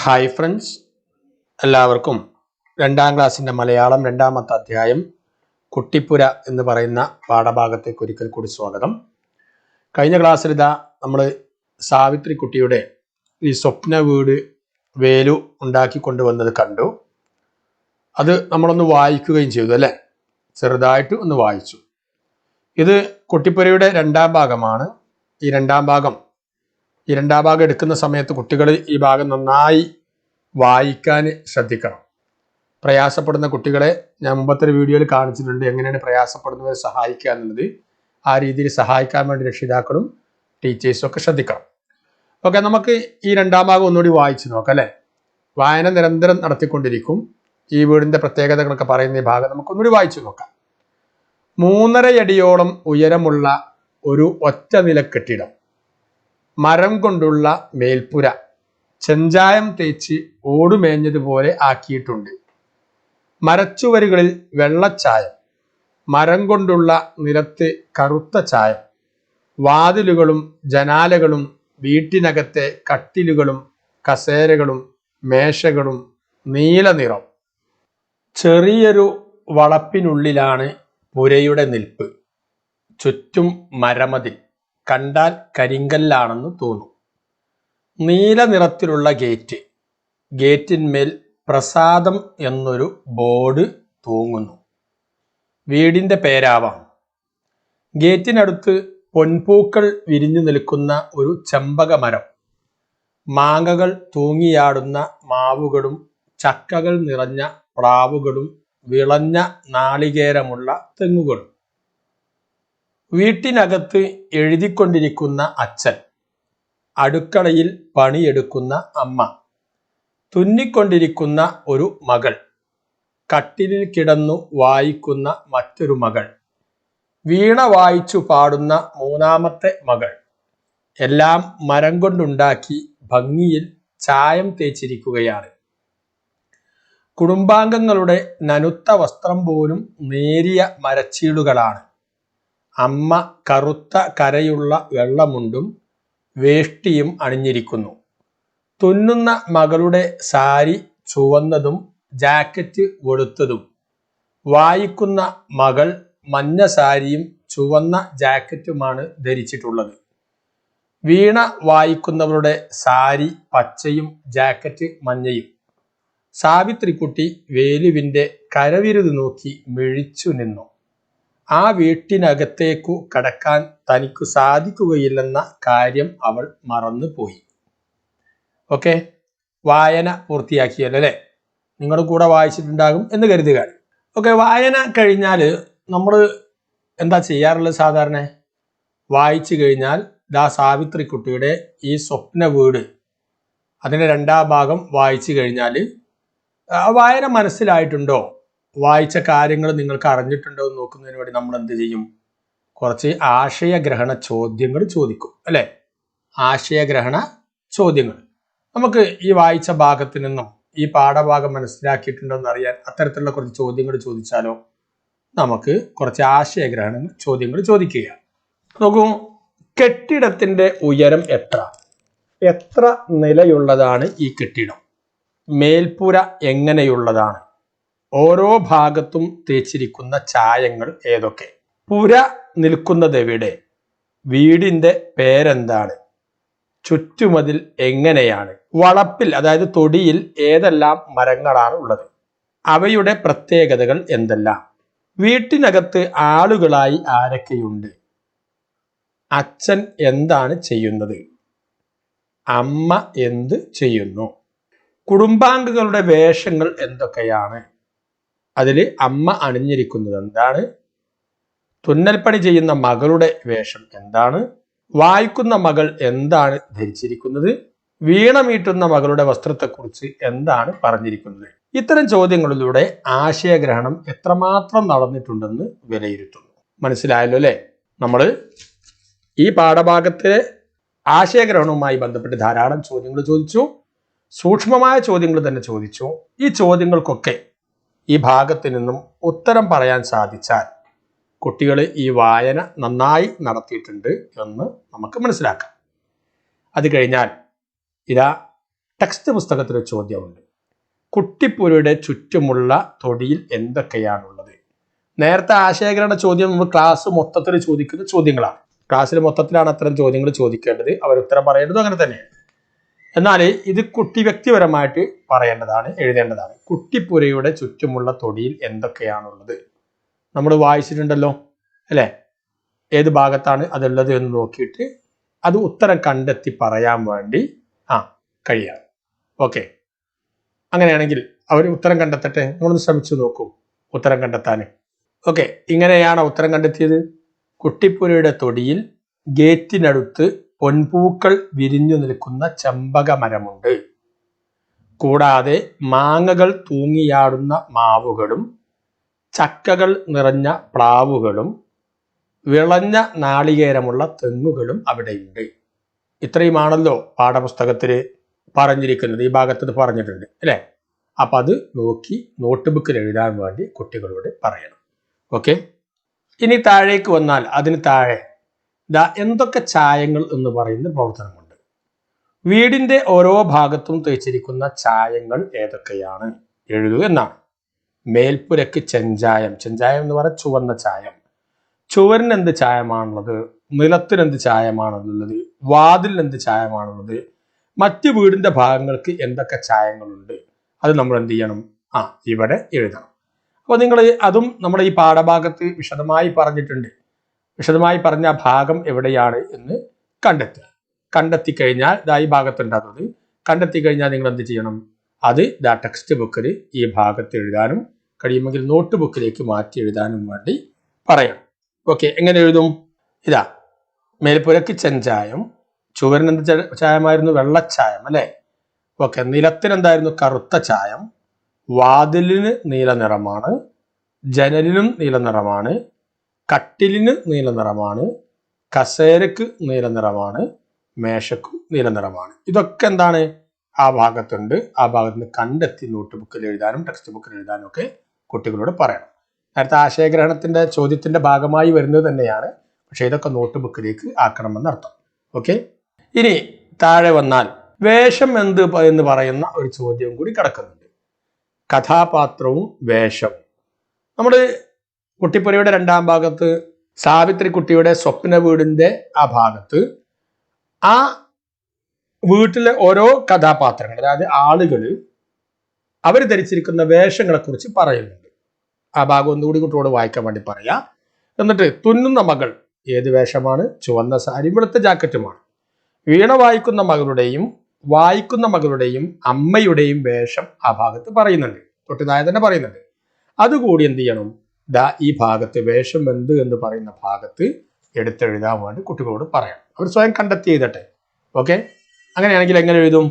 Hi friends, എല്ലാവർക്കും 2ാം ക്ലാസ്സിൻ്റെ മലയാളം 2ാമത്തെ അധ്യായം കുട്ടിപ്പുര എന്ന് പറയുന്ന പാഠഭാഗത്തേക്ക് ഒരിക്കൽ കൂടി സ്വാഗതം. കഴിഞ്ഞ ക്ലാസ്സിൽ നമ്മൾ സാവിത്രി കുട്ടിയുടെ ഈ സ്വപ്ന വീട് വേലു ഉണ്ടാക്കി കൊണ്ടുവന്നത് കണ്ടു. അത് നമ്മളൊന്ന് വായിക്കുകയും ചെയ്തു അല്ലേ? ചെറുതായിട്ട് ഒന്ന് വായിച്ചു. ഇത് കുട്ടിപ്പുരയുടെ 2ാം ഭാഗമാണ്. ഈ 2ാം ഭാഗം എടുക്കുന്ന സമയത്ത് കുട്ടികൾ ഈ ഭാഗം നന്നായി വായിക്കാൻ ശ്രദ്ധിക്കണം. പ്രയാസപ്പെടുന്ന കുട്ടികളെ ഞാൻ മുമ്പത്തെ വീഡിയോയിൽ കാണിച്ചിട്ടുണ്ട്, എങ്ങനെയാണ് പ്രയാസപ്പെടുന്നവരെ സഹായിക്കുക എന്നുള്ളത്. ആ രീതിയിൽ സഹായിക്കാൻ വേണ്ടി രക്ഷിതാക്കളും ടീച്ചേഴ്സും ഒക്കെ ശ്രദ്ധിക്കണം. ഓക്കെ, നമുക്ക് ഈ 2ാം ഭാഗം ഒന്നുകൂടി വായിച്ചു നോക്കാം അല്ലേ? വായന നിരന്തരം നടത്തിക്കൊണ്ടിരിക്കും. ഈ വീടിൻ്റെ പ്രത്യേകതകളൊക്കെ പറയുന്ന ഈ ഭാഗം നമുക്കൊന്നുകൂടി വായിച്ചു നോക്കാം. 3.5 അടിയോളം ഉയരമുള്ള ഒരു ഒറ്റ നില കെട്ടിടം, മരം കൊണ്ടുള്ള മേൽപ്പുര, ചെഞ്ചായം തേച്ച് ഓടുമേഞ്ഞതുപോലെ ആക്കിയിട്ടുണ്ട്. മരച്ചുവരുകളിൽ വെള്ളച്ചായം, മരം കൊണ്ടുള്ള നിലത്ത് കറുത്ത ചായം. വാതിലുകളും ജനാലകളും വീട്ടിനകത്തെ കട്ടിലുകളും കസേരകളും മേശകളും നീല നിറം. ചെറിയൊരു വളപ്പിനുള്ളിലാണ് പുരയുടെ നിൽപ്പ്. ചുറ്റും മരമതിൽ, കണ്ടാൽ കരിങ്കല്ലാണെന്ന് തോന്നും. നീല നിറത്തിലുള്ള ഗേറ്റ്, ഗേറ്റിന്മേൽ പ്രസാദം എന്നൊരു ബോർഡ് തൂങ്ങുന്നു. വീടിൻ്റെ പേരാവാം. ഗേറ്റിനടുത്ത് പൊൻപൂക്കൾ വിരിഞ്ഞു നിൽക്കുന്ന ഒരു ചെമ്പകമരം, മാങ്ങകൾ തൂങ്ങിയാടുന്ന മാവുകളും ചക്കകൾ നിറഞ്ഞ പ്ലാവുകളും വിളഞ്ഞ നാളികേരമുള്ള തെങ്ങുകളും. വീട്ടിനകത്ത് എഴുതിക്കൊണ്ടിരിക്കുന്ന അച്ഛൻ, അടുക്കളയിൽ പണിയെടുക്കുന്ന അമ്മ, തുന്നിക്കൊണ്ടിരിക്കുന്ന ഒരു മകൾ, കട്ടിലിൽ കിടന്നു വായിക്കുന്ന മറ്റൊരു മകൾ, വീണ വായിച്ചു പാടുന്ന 3ാമത്തെ മകൾ. എല്ലാം മരം കൊണ്ടുണ്ടാക്കി ഭംഗിയിൽ ചായം തേച്ചിരിക്കുകയാണ്. കുടുംബാംഗങ്ങളുടെ നനുത്ത വസ്ത്രം പോലും നേരിയ മരച്ചീടുകളാണ്. അമ്മ കറുത്ത കരയുള്ള വെള്ളമുണ്ടും വേഷ്ടിയും അണിഞ്ഞിരിക്കുന്നു. തുന്നുന്ന മകളുടെ സാരി ചുവന്നതും ജാക്കറ്റ് വെളുത്തതും. വായിക്കുന്ന മകൾ മഞ്ഞ സാരിയും ചുവന്ന ജാക്കറ്റുമാണ് ധരിച്ചിട്ടുള്ളത്. വീണ വായിക്കുന്നവരുടെ സാരി പച്ചയും ജാക്കറ്റ് മഞ്ഞയും. സാവിത്രിക്കുട്ടി വേലുവിൻ്റെ കരവിരുത് നോക്കി മിഴിച്ചു നിന്നു. ആ വീട്ടിനകത്തേക്കു കടക്കാൻ തനിക്കു സാധിക്കുകയില്ലെന്ന കാര്യം അവൾ മറന്നുപോയി. ഓക്കെ, വായന പൂർത്തിയാക്കിയല്ലോ അല്ലേ? നിങ്ങളും കൂടെ വായിച്ചിട്ടുണ്ടാകും എന്ന് കരുതുക. ഓക്കെ, വായന കഴിഞ്ഞാൽ നമ്മൾ എന്താ ചെയ്യാറുള്ളത്? സാധാരണ വായിച്ചു കഴിഞ്ഞാൽ സാവിത്രിക്കുട്ടിയുടെ ഈ സ്വപ്ന വീട് അതിൻ്റെ 2ാം ഭാഗം വായിച്ചു കഴിഞ്ഞാൽ വായന മനസ്സിലായിട്ടുണ്ടോ, വായിച്ച കാര്യങ്ങൾ നിങ്ങൾക്ക് അറിഞ്ഞിട്ടുണ്ടോ എന്ന് നോക്കുന്നതിന് വേണ്ടി നമ്മൾ എന്ത് ചെയ്യും? കുറച്ച് ആശയഗ്രഹണ ചോദ്യങ്ങൾ ചോദിക്കും അല്ലേ? ആശയഗ്രഹണ ചോദ്യങ്ങൾ. നമുക്ക് ഈ വായിച്ച ഭാഗത്ത് നിന്നും ഈ പാഠഭാഗം മനസ്സിലാക്കിയിട്ടുണ്ടോ എന്ന് അറിയാൻ അത്തരത്തിലുള്ള കുറച്ച് ചോദ്യങ്ങൾ ചോദിച്ചാലോ? നമുക്ക് കുറച്ച് ആശയഗ്രഹണ ചോദ്യങ്ങൾ ചോദിക്കുക. നോക്കൂ, കെട്ടിടത്തിന്റെ ഉയരം എത്ര നിലയുള്ളതാണ് ഈ കെട്ടിടം? മേൽപ്പുര എങ്ങനെയുള്ളതാണ്? ഓരോ ഭാഗത്തും തേച്ചിരിക്കുന്ന ചായങ്ങൾ ഏതൊക്കെ? പുര നിൽക്കുന്നത് എവിടെ? വീടിന്റെ പേരെന്താണ്? ചുറ്റുമതിൽ എങ്ങനെയാണ്? വളപ്പിൽ അതായത് തൊടിയിൽ ഏതെല്ലാം മരങ്ങളാണ് ഉള്ളത്? അവയുടെ പ്രത്യേകതകൾ എന്തെല്ലാം? വീട്ടിനകത്ത് ആളുകളായി ആരൊക്കെയുണ്ട്? അച്ഛൻ എന്താണ് ചെയ്യുന്നത്? അമ്മ എന്ത് ചെയ്യുന്നു? കുടുംബാംഗങ്ങളുടെ വേഷങ്ങൾ എന്തൊക്കെയാണ്? അതിൽ അമ്മ അണിഞ്ഞിരിക്കുന്നത് എന്താണ്? തുന്നൽപ്പണി ചെയ്യുന്ന മകളുടെ വേഷം എന്താണ്? വായിക്കുന്ന മകൾ എന്താണ് ധരിച്ചിരിക്കുന്നത്? വീണ മീട്ടുന്ന മകളുടെ വസ്ത്രത്തെക്കുറിച്ച് എന്താണ് പറഞ്ഞിരിക്കുന്നത്? ഇത്തരം ചോദ്യങ്ങളിലൂടെ ആശയഗ്രഹണം എത്രമാത്രം നടന്നിട്ടുണ്ടെന്ന് വിലയിരുത്തുന്നു. മനസ്സിലായല്ലോ അല്ലേ? നമ്മൾ ഈ പാഠഭാഗത്തിലെ ആശയഗ്രഹണവുമായി ബന്ധപ്പെട്ട് ധാരാളം ചോദ്യങ്ങൾ ചോദിച്ചു. സൂക്ഷ്മമായ ചോദ്യങ്ങൾ തന്നെ ചോദിച്ചു. ഈ ചോദ്യങ്ങൾക്കൊക്കെ ഈ ഭാഗത്ത് നിന്നും ഉത്തരം പറയാൻ സാധിച്ചാൽ കുട്ടികൾ ഈ വായന നന്നായി നടത്തിയിട്ടുണ്ട് എന്ന് നമുക്ക് മനസ്സിലാക്കാം. അത് കഴിഞ്ഞാൽ ടെക്സ്റ്റ് പുസ്തകത്തിലെ ചോദ്യമുണ്ട്. കുട്ടിപ്പുരയുടെ ചുറ്റുമുള്ള തൊടിയിൽ എന്തൊക്കെയാണുള്ളത്? നേരത്തെ ആശയഗ്രഹണ ചോദ്യം നമ്മൾ ക്ലാസ് മൊത്തത്തിൽ ചോദിക്കുന്ന ചോദ്യങ്ങളാണ്. ക്ലാസ്സിൽ മൊത്തത്തിലാണ് അത്തരം ചോദ്യങ്ങൾ ചോദിക്കേണ്ടത്. അവർ ഉത്തരം പറയേണ്ടതും അങ്ങനെ തന്നെയാണ്. എന്നാൽ ഇത് കുട്ടി വ്യക്തിപരമായിട്ട് പറയേണ്ടതാണ്, എഴുതേണ്ടതാണ്. കുട്ടിപ്പുരയുടെ ചുറ്റുമുള്ള തൊടിയിൽ എന്തൊക്കെയാണുള്ളത്? നമ്മൾ വായിച്ചിട്ടുണ്ടല്ലോ അല്ലേ? ഏത് ഭാഗത്താണ് അതുള്ളത് എന്ന് നോക്കിയിട്ട് അത് ഉത്തരം കണ്ടെത്തി പറയാൻ വേണ്ടി കഴിയാം. ഓക്കെ, അങ്ങനെയാണെങ്കിൽ അവർ ഉത്തരം കണ്ടെത്തട്ടെ. നിങ്ങളൊന്ന് ശ്രമിച്ചു നോക്കൂ ഉത്തരം കണ്ടെത്താൻ. ഓക്കെ, ഇങ്ങനെയാണ് ഉത്തരം കണ്ടെത്തിയത്. കുട്ടിപ്പുരയുടെ തൊടിയിൽ ഗേറ്റിനടുത്ത് പൊൻപൂക്കൾ വിരിഞ്ഞു നിൽക്കുന്ന ചെമ്പക മരമുണ്ട്. കൂടാതെ മാങ്ങകൾ തൂങ്ങിയാടുന്ന മാവുകളും ചക്കകൾ നിറഞ്ഞ പ്ലാവുകളും വിളഞ്ഞ നാളികേരമുള്ള തെങ്ങുകളും അവിടെയുണ്ട്. ഇത്രയുമാണല്ലോ പാഠപുസ്തകത്തിൽ പറഞ്ഞിരിക്കുന്നത്. ഈ ഭാഗത്ത് പറഞ്ഞിട്ടുണ്ട് അല്ലേ? അപ്പം അത് നോക്കി നോട്ട് ബുക്കിൽ എഴുതാൻ വേണ്ടി കുട്ടികളോട് പറയണം. ഓക്കെ, ഇനി താഴേക്ക് വന്നാൽ അതിന് താഴെ എന്തൊക്കെ ചായങ്ങൾ എന്ന് പറയുന്ന പ്രവർത്തനമുണ്ട്. വീടിന്റെ ഓരോ ഭാഗത്തും തേച്ചിരിക്കുന്ന ചായങ്ങൾ ഏതൊക്കെയാണ് എഴുതൂ എന്നാണ്. മേൽപ്പുരക്ക് ചെഞ്ചായം, ചെഞ്ചായം എന്ന് പറഞ്ഞാൽ ചുവന്ന ചായം. ചുവരിന് എന്ത് ചായമാണുള്ളത്? നിലത്തിന് എന്ത് ചായമാണുള്ളത്? വാതിലിന് എന്ത് ചായമാണുള്ളത്? മറ്റ് വീടിന്റെ ഭാഗങ്ങൾക്ക് എന്തൊക്കെ ചായങ്ങളുണ്ട്? അത് നമ്മൾ എന്ത് ചെയ്യണം? ഇവിടെ എഴുതണം. അപ്പോൾ നിങ്ങൾ അതും നമ്മുടെ ഈ പാഠഭാഗത്ത് വിശദമായി പറഞ്ഞിട്ടുണ്ട്. വിശദമായി പറഞ്ഞ ഭാഗം എവിടെയാണ് എന്ന് കണ്ടെത്തി കഴിഞ്ഞാൽ ഈ ഭാഗത്തുണ്ടാകുന്നത് കണ്ടെത്തി കഴിഞ്ഞാൽ നിങ്ങൾ എന്ത് ചെയ്യണം? അത് ടെക്സ്റ്റ് ബുക്കിൽ ഈ ഭാഗത്ത് എഴുതാനും കഴിയുമെങ്കിൽ നോട്ട് ബുക്കിലേക്ക് മാറ്റി എഴുതാനും വേണ്ടി പറയണം. ഓക്കെ, എങ്ങനെ എഴുതും? മേൽപ്പുരക്ക് ചെഞ്ചായം, ചുവരിന് എന്ത് ചായമായിരുന്നു? വെള്ളച്ചായം അല്ലേ? ഓക്കെ, നിലത്തിന് എന്തായിരുന്നു? കറുത്ത ചായം. വാതിലിന് നീല നിറമാണ്, ജനലിനും നീല നിറമാണ്, കട്ടിലിന് നീല നിറമാണ്, കസേരക്ക് നീല നിറമാണ്, മേശക്കും നീല നിറമാണ്. ഇതൊക്കെ എന്താണ്? ആ ഭാഗത്തുണ്ട്. ആ ഭാഗത്ത് നിന്ന് കണ്ടെത്തി നോട്ട് ബുക്കിൽ എഴുതാനും ടെക്സ്റ്റ് ബുക്കിൽ എഴുതാനും ഒക്കെ കുട്ടികളോട് പറയണം. നേരത്തെ ആശയഗ്രഹണത്തിന്റെ ചോദ്യത്തിന്റെ ഭാഗമായി വരുന്നത് തന്നെയാണ്. പക്ഷെ ഇതൊക്കെ നോട്ട് ബുക്കിലേക്ക് ആക്കണമെന്ന് അർത്ഥം. ഓക്കെ, ഇനി താഴെ വന്നാൽ വേഷം എന്ത് എന്ന് പറയുന്ന ഒരു ചോദ്യം കൂടി കിടക്കുന്നുണ്ട്. കഥാപാത്രവും വേഷവും. നമ്മൾ കുട്ടിപ്പുരയുടെ രണ്ടാം ഭാഗത്ത് സാവിത്രി കുട്ടിയുടെ സ്വപ്ന വീടിന്റെ ആ ഭാഗത്ത് ആ വീട്ടിലെ ഓരോ കഥാപാത്രങ്ങൾ, അതായത് ആളുകൾ അവർ ധരിച്ചിരിക്കുന്ന വേഷങ്ങളെ കുറിച്ച് പറയുന്നുണ്ട്. ആ ഭാഗം ഒന്നുകൂടി കുട്ടിയോട് വായിക്കാൻ വേണ്ടി പറയാം. എന്നിട്ട് തുന്നുന്ന മകൾ ഏത് വേഷമാണ്? ചുവന്ന സാരി, വെളുത്ത ജാക്കറ്റുമാണ്. വീണ വായിക്കുന്ന മകളുടെയും അമ്മയുടെയും വേഷം ആ ഭാഗത്ത് പറയുന്നുണ്ട്. തൊട്ടുതാഴെ തന്നെ പറയുന്നുണ്ട്. അതുകൂടി എന്ത് ചെയ്യണം? ഈ ഭാഗത്ത് വേഷം എന്ത് എന്ന് പറയുന്ന ഭാഗത്ത് എടുത്തെഴുതാൻ വേണ്ടി കുട്ടികളോട് പറയാം. അവർ സ്വയം കണ്ടെത്തി എഴുതട്ടെ. ഓക്കെ, അങ്ങനെയാണെങ്കിൽ എങ്ങനെ എഴുതും?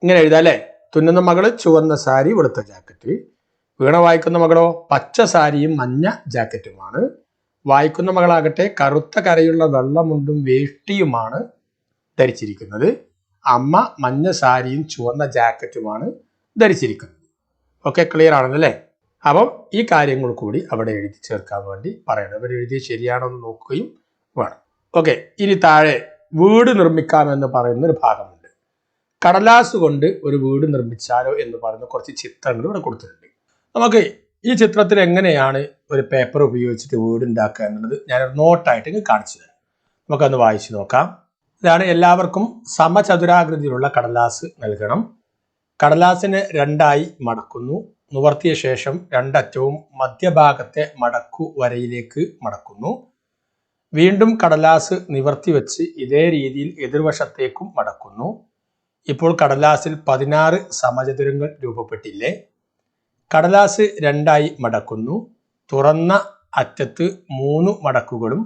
ഇങ്ങനെ എഴുതാം അല്ലേ? തുന്നുന്ന മകള് ചുവന്ന സാരി, വെളുത്ത ജാക്കറ്റ്. വീണ വായിക്കുന്ന മകളോ പച്ച സാരിയും മഞ്ഞ ജാക്കറ്റുമാണ്. വായിക്കുന്ന മകളാകട്ടെ കറുത്ത കരയുള്ള വെള്ളമുണ്ടും വേഷ്ടിയുമാണ് ധരിച്ചിരിക്കുന്നത്. അമ്മ മഞ്ഞ സാരിയും ചുവന്ന ജാക്കറ്റുമാണ് ധരിച്ചിരിക്കുന്നത്. ഓക്കെ, ക്ലിയർ ആണെന്നല്ലേ? അപ്പം ഈ കാര്യങ്ങൾ കൂടി അവിടെ എഴുതി ചേർക്കാൻ വേണ്ടി പറയണം. അവർ എഴുതി ശരിയാണോ എന്ന് നോക്കുകയും വേണം. ഓക്കെ, ഇനി താഴെ വീട് നിർമ്മിക്കാമെന്ന് പറയുന്ന ഒരു ഭാഗമുണ്ട്. കടലാസ് കൊണ്ട് ഒരു വീട് നിർമ്മിച്ചാലോ എന്ന് പറയുന്ന കുറച്ച് ചിത്രങ്ങൾ ഇവിടെ കൊടുത്തിട്ടുണ്ട്. നമുക്ക് ഈ ചിത്രത്തിൽ എങ്ങനെയാണ് ഒരു പേപ്പർ ഉപയോഗിച്ചിട്ട് വീട് ഉണ്ടാക്കുക എന്നുള്ളത് ഞാനൊരു നോട്ടായിട്ട് കാണിച്ചു തരാം. നമുക്കൊന്ന് വായിച്ചു നോക്കാം. ഇതാണ്. എല്ലാവർക്കും സമചതുരാകൃതിയിലുള്ള കടലാസ് നൽകണം. കടലാസിനെ രണ്ടായി മടക്കുന്നു. നിവർത്തിയ ശേഷം രണ്ടറ്റവും മധ്യഭാഗത്തെ മടക്കു വരയിലേക്ക് മടക്കുന്നു. വീണ്ടും കടലാസ് നിവർത്തി വെച്ച് ഇതേ രീതിയിൽ എതിർവശത്തേക്കും മടക്കുന്നു. ഇപ്പോൾ കടലാസിൽ 16 സമചതുരങ്ങൾ രൂപപ്പെട്ടില്ലേ? കടലാസ് രണ്ടായി മടക്കുന്നു. തുറന്ന അറ്റത്ത് 3 മടക്കുകളും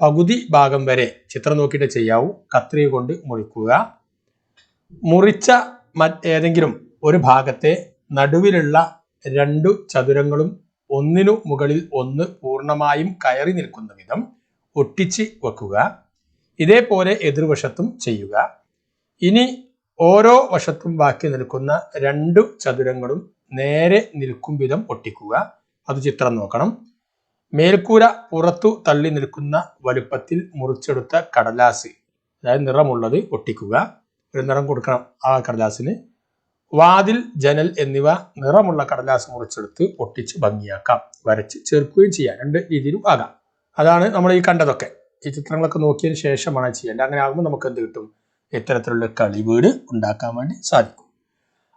പകുതി ഭാഗം വരെ ചിത്രം നോക്കിയിട്ട് ചെയ്യാവൂ. കത്രിക കൊണ്ട് മുറിക്കുക. മുറിച്ച ഏതെങ്കിലും ഒരു ഭാഗത്തെ നടുവിലുള്ള 2 ചതുരങ്ങളും ഒന്നിനു മുകളിൽ ഒന്ന് പൂർണ്ണമായും കയറി നിൽക്കുന്ന വിധം ഒട്ടിച്ച് വെക്കുക. ഇതേപോലെ എതിർവശത്തും ചെയ്യുക. ഇനി ഓരോ വശത്തും ബാക്കി നിൽക്കുന്ന 2 ചതുരങ്ങളും നേരെ നിൽക്കും വിധം ഒട്ടിക്കുക. അത് ചിത്രം നോക്കണം. മേൽക്കൂര പുറത്തു തള്ളി നിൽക്കുന്ന വലുപ്പത്തിൽ മുറിച്ചെടുത്ത കടലാസ്, അതായത് നിറമുള്ളത്, ഒട്ടിക്കുക. ഒരു നിറം കൊടുക്കണം ആ കടലാസിന്. വാതിൽ, ജനൽ എന്നിവ നിറമുള്ള കടലാസ് മുറിച്ചെടുത്ത് ഒട്ടിച്ച് ഭംഗിയാക്കാം. വരച്ച് ചേർക്കുകയും ചെയ്യാം. 2 രീതിയിലും ആകാം. അതാണ് നമ്മൾ ഈ കണ്ടതൊക്കെ. ഈ ചിത്രങ്ങളൊക്കെ നോക്കിയതിന് ശേഷമാണ് ചെയ്യേണ്ടത്. അങ്ങനെ ആകുമ്പോൾ നമുക്ക് എന്ത് കിട്ടും? ഇത്തരത്തിലുള്ള കളിവീട് ഉണ്ടാക്കാൻ വേണ്ടി സാധിക്കും.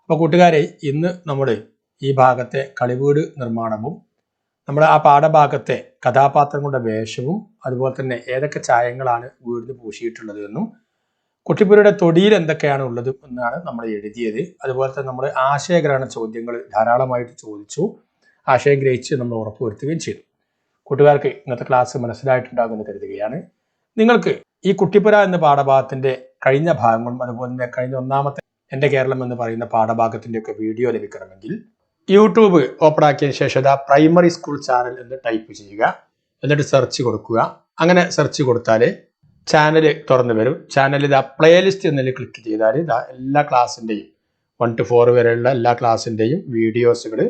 അപ്പോൾ കൂട്ടുകാരെ, ഇന്ന് നമ്മൾ ഈ ഭാഗത്തെ കളിവീട് നിർമ്മാണവും നമ്മുടെ ആ പാഠഭാഗത്തെ കഥാപാത്രങ്ങളുടെ വേഷവും അതുപോലെ തന്നെ ഏതൊക്കെ ചായങ്ങളാണ് വീടിന് പൂശിയിട്ടുള്ളത് എന്നും കുട്ടിപ്പുരയുടെ തൊടിയിൽ എന്തൊക്കെയാണ് ഉള്ളത് എന്നാണ് നമ്മൾ എഴുതിയത്. അതുപോലെ തന്നെ നമ്മൾ ആശയഗ്രഹണ ചോദ്യങ്ങൾ ധാരാളമായിട്ട് ചോദിച്ചു. ആശയം ഗ്രഹിച്ച് നമ്മൾ ഉറപ്പുവരുത്തുകയും ചെയ്തു. കൂട്ടുകാർക്ക് ഇന്നത്തെ ക്ലാസ് മനസ്സിലായിട്ടുണ്ടാകുമെന്ന് കരുതുകയാണ്. നിങ്ങൾക്ക് ഈ കുട്ടിപ്പുര എന്ന പാഠഭാഗത്തിന്റെ കഴിഞ്ഞ ഭാഗങ്ങളും അതുപോലെ തന്നെ കഴിഞ്ഞ ഒന്നാമത്തെ എൻ്റെ കേരളം എന്ന് പറയുന്ന പാഠഭാഗത്തിന്റെ ഒക്കെ വീഡിയോ ലഭിക്കണമെങ്കിൽ യൂട്യൂബ് ഓപ്പൺ ആക്കിയതിനു ശേഷം പ്രൈമറി സ്കൂൾ ചാനൽ എന്ന് ടൈപ്പ് ചെയ്യുക. എന്നിട്ട് സെർച്ച് കൊടുക്കുക. അങ്ങനെ സെർച്ച് കൊടുത്താൽ ചാനൽ തുറന്നു വരും. ചാനലിൽ പ്ലേലിസ്റ്റ് എന്നതിൽ ക്ലിക്ക് ചെയ്താൽ എല്ലാ ക്ലാസ്സിൻ്റെയും 1 to 4 വരെയുള്ള എല്ലാ ക്ലാസ്സിൻ്റെയും വീഡിയോസുകൾ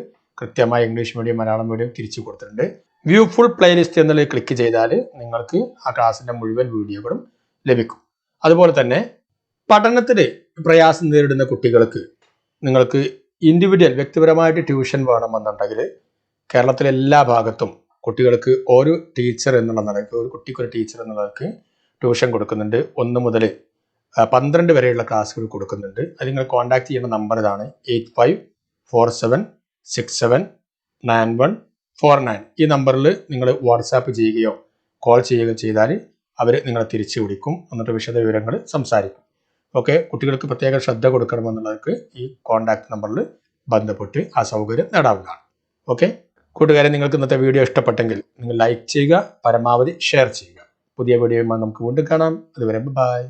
കൃത്യമായി ഇംഗ്ലീഷ് മീഡിയം, മലയാളം മീഡിയം തിരിച്ചു കൊടുത്തിട്ടുണ്ട്. വ്യൂ ഫുൾ പ്ലേലിസ്റ്റ് എന്നതിൽ ക്ലിക്ക് ചെയ്താൽ നിങ്ങൾക്ക് ആ ക്ലാസ്സിൻ്റെ മുഴുവൻ വീഡിയോകളും ലഭിക്കും. അതുപോലെ തന്നെ പഠനത്തിൽ പ്രയാസം നേരിടുന്ന കുട്ടികൾക്ക് നിങ്ങൾക്ക് ഇൻഡിവിജ്വൽ വ്യക്തിപരമായിട്ട് ട്യൂഷൻ വേണമെന്നുണ്ടെങ്കിൽ കേരളത്തിലെ എല്ലാ ഭാഗത്തും കുട്ടികൾക്ക് ഒരു ടീച്ചർ എന്നുള്ള നിലയ്ക്ക്, ഒരു കുട്ടിക്കൊരു ടീച്ചർ എന്നുള്ള നിലയ്ക്ക് ട്യൂഷൻ കൊടുക്കുന്നുണ്ട്. 1 മുതൽ 12 വരെയുള്ള ക്ലാസ്സുകൾ കൊടുക്കുന്നുണ്ട്. അത് നിങ്ങൾ കോൺടാക്ട് ചെയ്യുന്ന നമ്പർ ഇതാണ് 8547679149. ഈ നമ്പറിൽ നിങ്ങൾ വാട്സാപ്പ് ചെയ്യുകയോ കോൾ ചെയ്യുകയോ ചെയ്താൽ അവർ നിങ്ങളെ തിരിച്ചു വിളിക്കും. എന്നിട്ട് വിശദ വിവരങ്ങൾ സംസാരിക്കും. ഓക്കെ, കുട്ടികൾക്ക് പ്രത്യേക ശ്രദ്ധ കൊടുക്കണമെന്നുള്ളവർക്ക് ഈ കോൺടാക്ട് നമ്പറിൽ ബന്ധപ്പെട്ട് ആ സൗകര്യം നേടാവുന്നതാണ്. ഓക്കെ കൂട്ടുകാരെ, നിങ്ങൾക്ക് ഇന്നത്തെ വീഡിയോ ഇഷ്ടപ്പെട്ടെങ്കിൽ നിങ്ങൾ ലൈക്ക് ചെയ്യുക, പരമാവധി ഷെയർ ചെയ്യുക. പുതിയ വീഡിയോയുമായി നമുക്ക് വീണ്ടും കാണാം. അതുവരെ ബൈ.